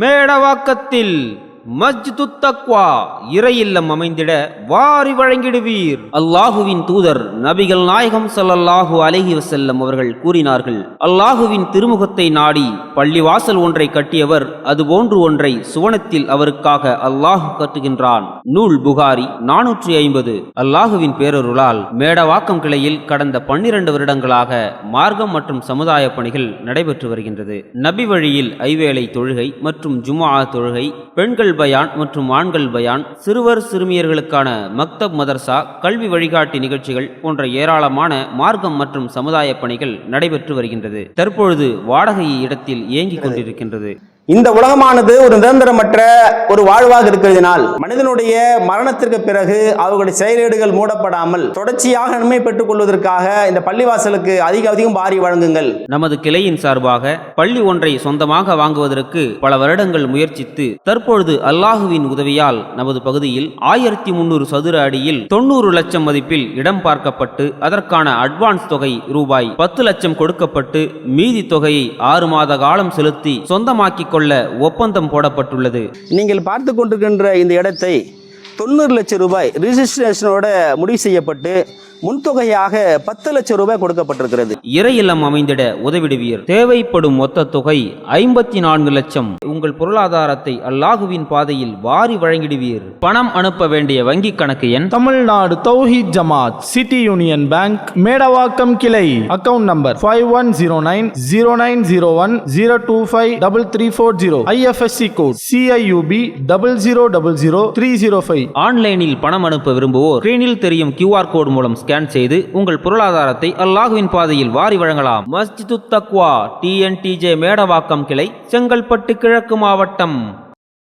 மேடவாக்கத்தில் மஸ்ஜிது தக்வா இறையில்லம் அமைந்திட வாரி வழங்கிடுவீர். அல்லாஹுவின் தூதர் நபிகள் நாயகம் ஸல்லல்லாஹு அலைஹி வஸல்லம் அவர்கள் கூறினார்கள், அல்லாஹுவின் திருமுகத்தை நாடி பள்ளிவாசல் ஒன்றை கட்டியவர் அதுபோன்று ஒன்றை சுவனத்தில் அவருக்காக அல்லாஹ் கட்டுகின்றான். நூல் புகாரி 450. அல்லாஹுவின் பேரருளால் மேடவாக்கம் கிளையில் கடந்த 12 வருடங்களாக மார்க்கம் மற்றும் சமுதாய பணிகள் நடைபெற்று வருகின்றது. நபி வழியில் ஐவேளை தொழுகை மற்றும் ஜும்ஆ தொழுகை, பெண்கள் பயான் மற்றும் ஆண்கள் பயான், சிறுவர் சிறுமியர்களுக்கான மக்தப் மதர்சா, கல்வி வழிகாட்டி நிகழ்ச்சிகள் போன்ற ஏராளமான மார்க்கம் மற்றும் சமுதாய பணிகள் நடைபெற்று வருகின்றது. தற்பொழுது வாடகை இடத்தில் இயங்கிக் கொண்டிருக்கின்றது. இந்த உலகமானது ஒரு நிரந்தரமற்ற ஒரு வாழ்வாக இருக்கிறதினால் மனிதனுடைய மரணத்திற்கு பிறகு அவர்களுடைய செயலேடுகள் மூடப்படாமல் தொடர்ச்சியாக நன்மை பெற்றுக் கொள்வதற்காக இந்த பள்ளிவாசலுக்கு அதிகம் வாரி வழங்குங்கள். நமது கிளையின் சார்பாக பள்ளி ஒன்றை சொந்தமாக வாங்குவதற்கு பல வருடங்கள் முயற்சித்து தற்பொழுது அல்லாஹுவின் உதவியால் நமது பகுதியில் 1300 சதுர அடியில் 90 லட்சம் மதிப்பில் இடம் பார்க்கப்பட்டு அதற்கான அட்வான்ஸ் தொகை ரூபாய் 10 லட்சம் கொடுக்கப்பட்டு மீதி தொகையை 6 மாத காலம் செலுத்தி சொந்தமாக்கி கொள்ள ஒப்பந்தம் போடப்பட்டுள்ளது. நீங்கள் பார்த்து கொண்டிருக்கின்ற இந்த இடத்தை 90 லட்சம் ரூபாய் ரிஜிஸ்ட்ரேஷனோட முடிவு செய்யப்பட்டு முன்தொகையாக 10 லட்சம் ரூபாய் கொடுக்கப்பட்டிருக்கிறது. இறையில்லம் அமைந்திட உதவிடுவீர். தேவைப்படும் மொத்த தொகை 54 லட்சம். உங்கள் பொருளாதாரத்தை அல்லாஹுவின் பாதையில் வாரி வழங்கிடுவீர். பணம் அனுப்ப வேண்டிய வங்கி கணக்கு எண் Tamil Nadu Thowheed Jamath city union bank Medavakkam கிளை. Account number 51090901025334. IFSC code CIUB 0000305. ஆன்லைனில் பணம் அனுப்ப விரும்புவோர் ஸ்கிரீனில் தெரியும் QR கோட் மூலம் ஸ்கேன் செய்து உங்கள் பொருளாதாரத்தை அல்லாஹுவின் பாதையில் வாரி வழங்கலாம். மஸ்ஜிது தக்வா TNTJ மேடவாக்கம் கிளை, செங்கல்பட்டு கிழக்கு மாவட்டம்.